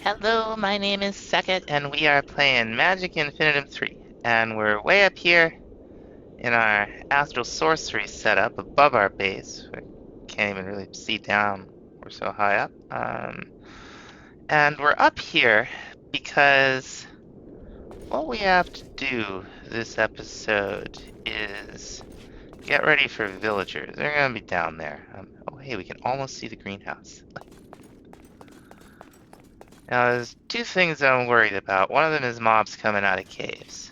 Hello, my name is Sekit, and we are playing Magic Infinitum 3. And we're way up here in our astral sorcery setup above our base. We can't even really see down, we're so high up. And we're up here because what we have to do this episode is get ready for villagers. They're going to be down there. Oh, hey, we can almost see the greenhouse. Now, there's two things I'm worried about. One of them is mobs coming out of caves.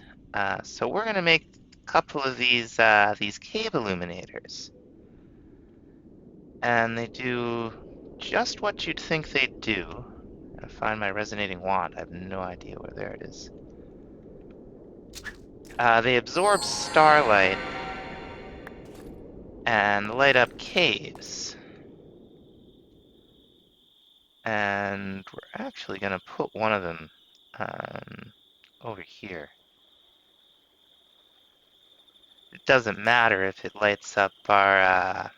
So we're gonna make a couple of these cave illuminators, and they do just what you'd think they'd do. I'm gonna find my resonating wand. I have no idea where there it is. They absorb starlight and light up caves. And we're actually gonna put one of them over here. It doesn't matter if it lights up our.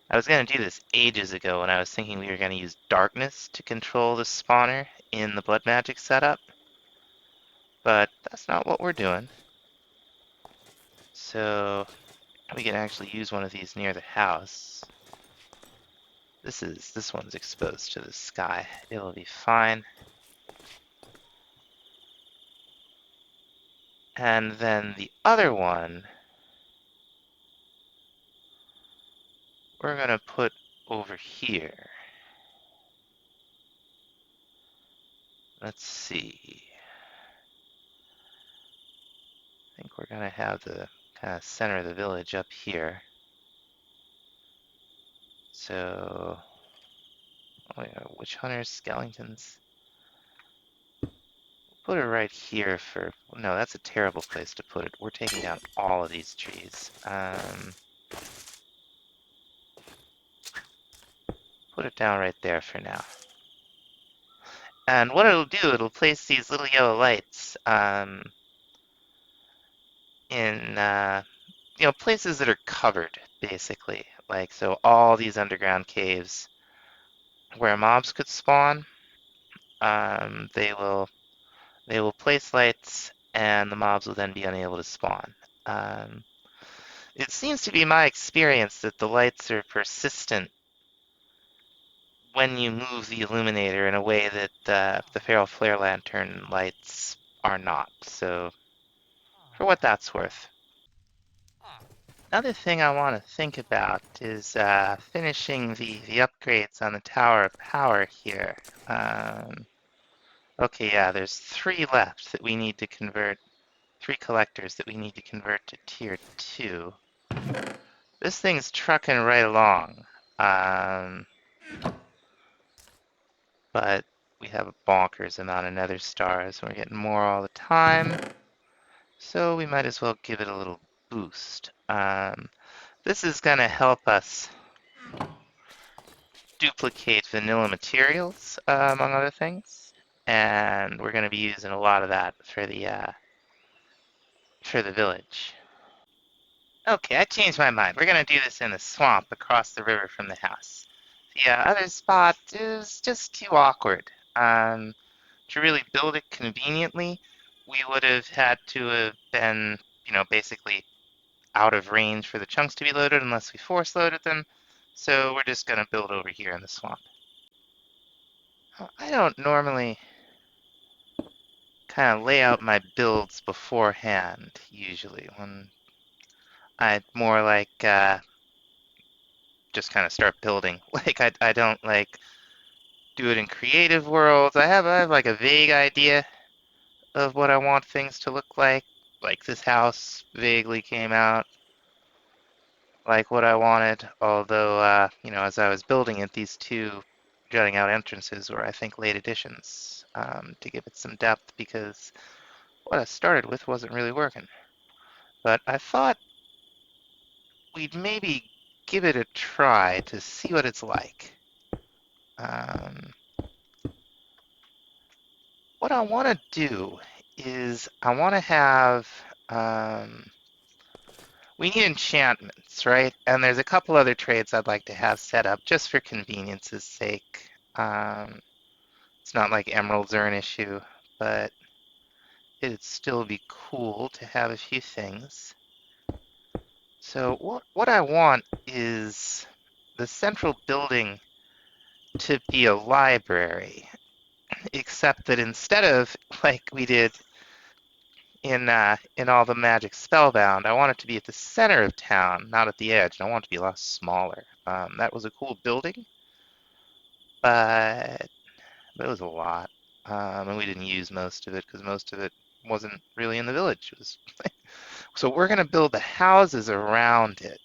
I was going to do this ages ago when I was thinking we were going to use darkness to control the spawner in the blood magic setup, but that's not what we're doing. So we can actually use one of these near the house. This one's exposed to the sky. It'll be fine. And then the other one we're going to put over here. Let's see. I think we're going to have the kind of center of the village up here. So, oh yeah, witch hunters, skeletons. Put it right here for, no, that's a terrible place to put it. We're taking down all of these trees. Put it down right there for now. And what it'll do, it'll place these little yellow lights in places that are covered, basically. Like, so all these underground caves where mobs could spawn, they will place lights, and the mobs will then be unable to spawn. It seems to be my experience that the lights are persistent when you move the illuminator in a way that the Feral Flare Lantern lights are not. So, for what that's worth. Another thing I want to think about is finishing the upgrades on the Tower of Power here. Okay, yeah, there's 3 left that we need to convert, 3 collectors that we need to convert to Tier 2. This thing's trucking right along. But we have a bonkers amount of nether stars, and we're getting more all the time. So we might as well give it a little boost. This is going to help us duplicate vanilla materials, among other things. And we're going to be using a lot of that for the village. Okay, I changed my mind. We're going to do this in the swamp across the river from the house. The other spot is just too awkward. To really build it conveniently, we would have had to have been, basically out of range for the chunks to be loaded unless we force loaded them. So we're just going to build over here in the swamp. I don't normally kind of lay out my builds beforehand, usually. When I more like just kind of start building. Like, I don't like do it in creative worlds. I have like a vague idea of what I want things to look like. Like this house vaguely came out like what I wanted, although, as I was building it, these 2 jutting out entrances were, I think, late additions to give it some depth because what I started with wasn't really working. But I thought we'd maybe give it a try to see what it's like. What I want to do is I want to have we need enchantments, right? And there's a couple other trades I'd like to have set up just for convenience's sake. It's not like emeralds are an issue, but it'd still be cool to have a few things. So what I want is the central building to be a library, except that instead of like we did in all the Magic Spellbound, I want it to be at the center of town, not at the edge. And I want it to be a lot smaller. That was a cool building, but it was a lot, and we didn't use most of it because most of it wasn't really in the village. It was so we're gonna build the houses around it,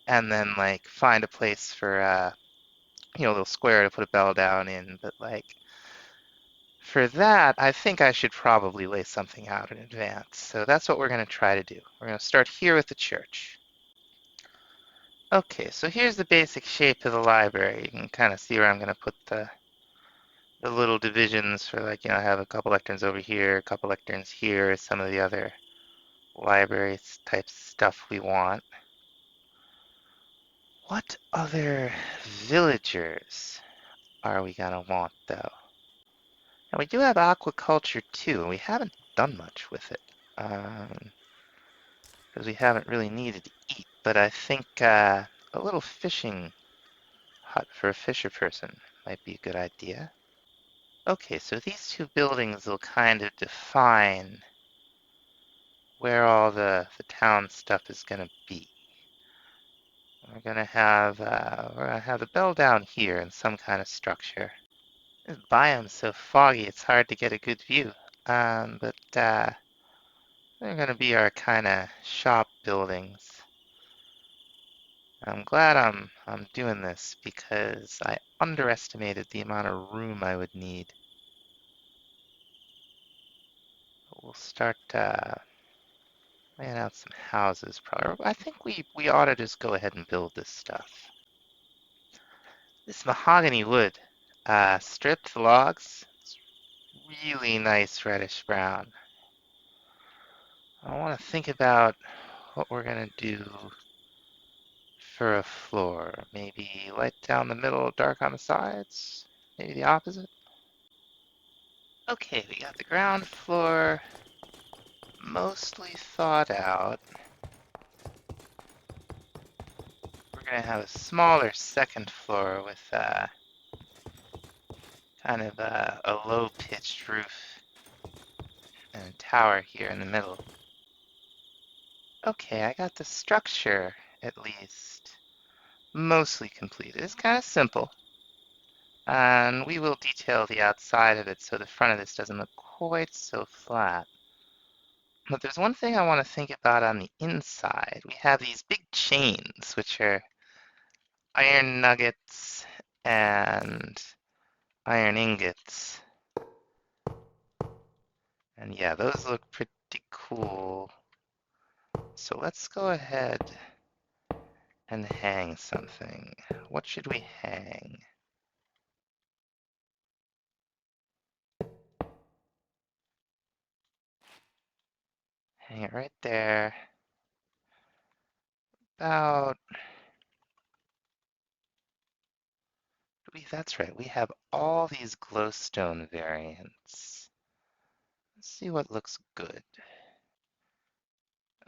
and then like find a place for a little square to put a bell down in. But like for that, I think I should probably lay something out in advance. So that's what we're gonna try to do. We're gonna start here with the church. Okay, so here's the basic shape of the library. You can kind of see where I'm gonna put the little divisions for like, I have a couple lecterns over here, a couple lecterns here, some of the other library type stuff we want. What other villagers are we gonna want though? And we do have aquaculture too, and we haven't done much with it. Because we haven't really needed to eat, but I think a little fishing hut for a fisher person might be a good idea. Okay, so these two buildings will kind of define where all the town stuff is gonna be. We're gonna have the bell down here in some kind of structure. This biome's so foggy it's hard to get a good view. But they're gonna be our kind of shop buildings. I'm glad I'm doing this because I underestimated the amount of room I would need. We'll start laying out some houses probably. I think we ought to just go ahead and build this stuff. This mahogany wood, stripped logs, it's really nice reddish brown. I want to think about what we're gonna do for a floor. Maybe light down the middle, dark on the sides. Maybe the opposite. Okay, we got the ground floor mostly thought out. We're gonna have a smaller second floor with kind of a low-pitched roof and a tower here in the middle. Okay, I got the structure at least mostly completed. It's kind of simple, and we will detail the outside of it so the front of this doesn't look quite so flat. But there's one thing I want to think about on the inside. We have these big chains, which are iron nuggets and iron ingots. And yeah, those look pretty cool. So let's go ahead and hang something. What should we hang? Hang it right there. About, that's right, we have all these glowstone variants. Let's see what looks good.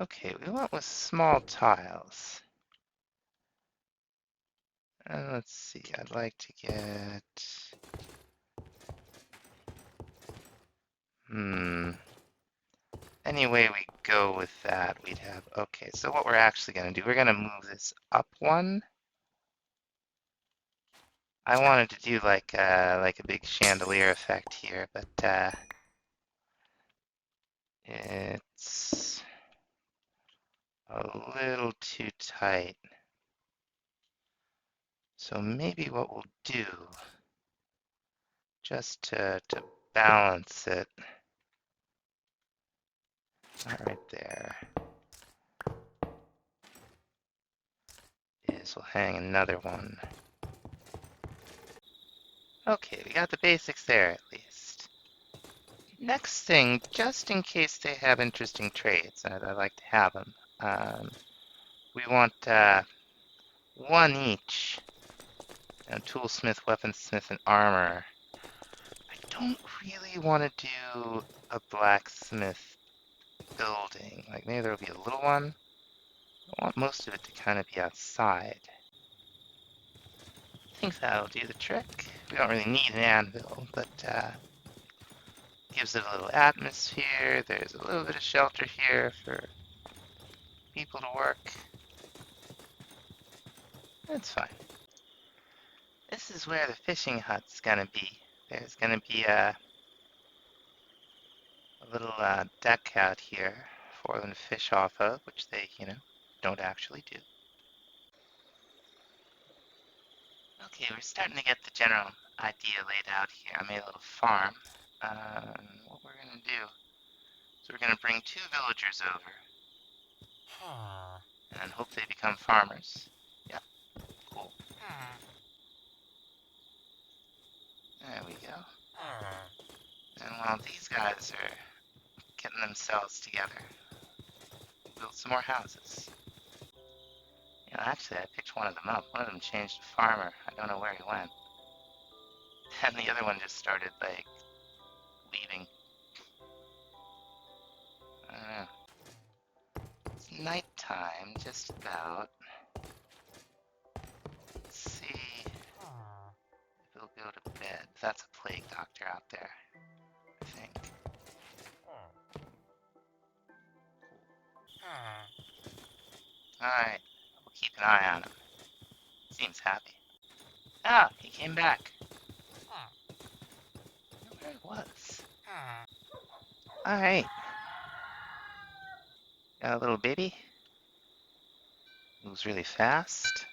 Okay, we went with small tiles. And let's see, I'd like to get, any way we go with that, we'd have, okay, so what we're actually gonna do, we're gonna move this up one. I wanted to do like a big chandelier effect here, but it's a little too tight. So maybe what we'll do, just to balance it, right there, is we'll hang another one. Okay, we got the basics there at least. Next thing, just in case they have interesting traits, and I'd like to have them, we want one each. Toolsmith, weaponsmith, and armor. don't really want to do a blacksmith building. Like, maybe there'll be a little one. I want most of it to kind of be outside. I think that'll do the trick. We don't really need an anvil, but gives it a little atmosphere. There's a little bit of shelter here for people to work. That's fine. This is where the fishing hut's gonna be. There's gonna be a little deck out here for them to fish off of, which they, don't actually do. Okay, we're starting to get the general idea laid out here. I made a little farm. What we're gonna do is we're gonna bring 2 villagers over and hope they become farmers. Yep, cool. There we go. And while these guys are getting themselves together, build some more houses. Actually, I picked one of them up. One of them changed to farmer. I don't know where he went. And the other one just started, like, leaving. I don't know. It's nighttime, just about. Let's see if he'll go to bed. That's a plague doctor out there, I think. Alright, we'll keep an eye on him. Seems happy. Ah, he came back. I wonder where he was. Alright. Got a little baby. Moves really fast.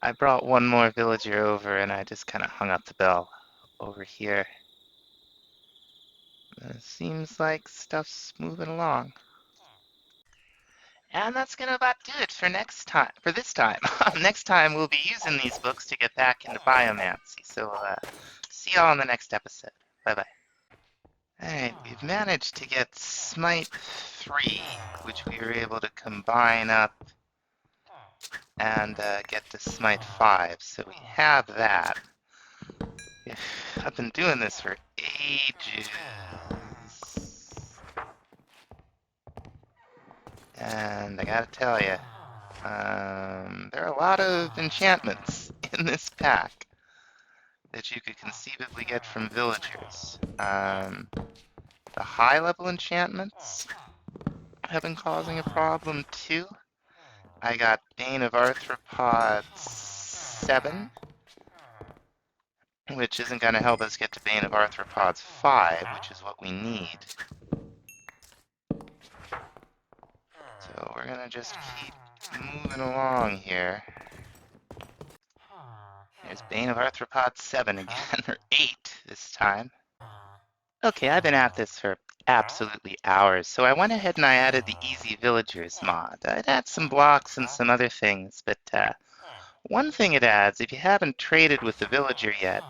I brought one more villager over and I just kind of hung up the bell over here. Seems like stuff's moving along. And that's gonna about do it for this time. Next time we'll be using these books to get back into Biomancy. So see y'all in the next episode. Bye bye. Alright, we've managed to get Smite 3, which we were able to combine up and get to Smite 5. So we have that. I've been doing this for ages. And I gotta tell you, there are a lot of enchantments in this pack that you could conceivably get from villagers. The high level enchantments have been causing a problem too. I got Bane of Arthropods 7, which isn't going to help us get to Bane of Arthropods 5, which is what we need. So we're going to just keep moving along here. There's Bane of Arthropods 7 again, or 8 this time. Okay, I've been at this for absolutely hours, so I went ahead and I added the Easy Villagers mod. I'd add some blocks and some other things, but one thing it adds, if you haven't traded with the villager yet,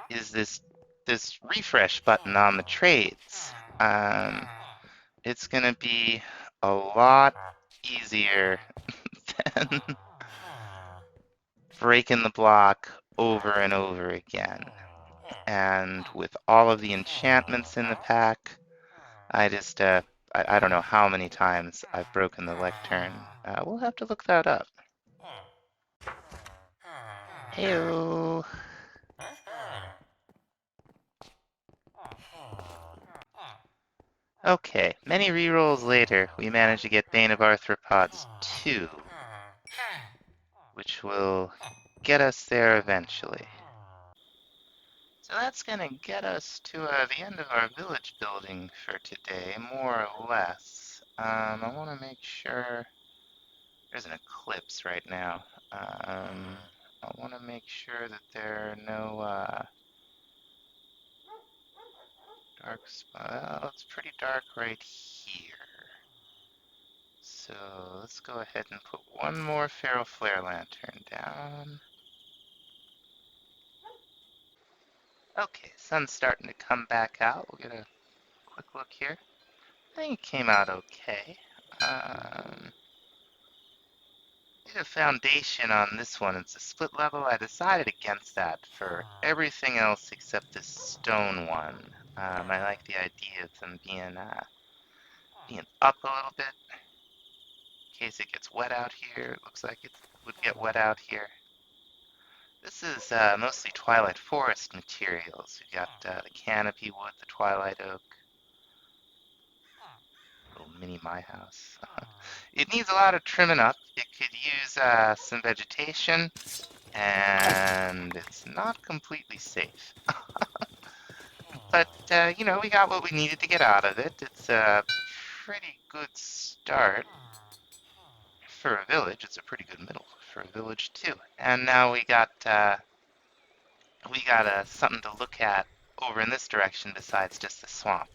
is this refresh button on the trades. It's gonna be a lot easier than breaking the block over and over again. And with all of the enchantments in the pack, I don't know how many times I've broken the lectern. We'll have to look that up. Heyo. Okay, many rerolls later, we managed to get Bane of Arthropods 2, which will get us there eventually. So that's gonna get us to the end of our village building for today, more or less. I want to make sure there's an eclipse right now. I want to make sure that there are no dark spots. Oh, it's pretty dark right here. So let's go ahead and put one more Feral Flare Lantern down. Okay, sun's starting to come back out. We'll get a quick look here. I think it came out okay. did a foundation on this one. It's a split level. I decided against that for everything else except this stone one. I like the idea of them being up a little bit in case it gets wet out here. It looks like it would get wet out here. This is mostly Twilight Forest materials. We've got the canopy wood, the Twilight Oak, little mini my house. It needs a lot of trimming up. It could use some vegetation, and it's not completely safe. But, you know, we got what we needed to get out of it. It's a pretty good start for a village. It's a pretty good middle for a village, too. And now we got something to look at over in this direction besides just the swamp.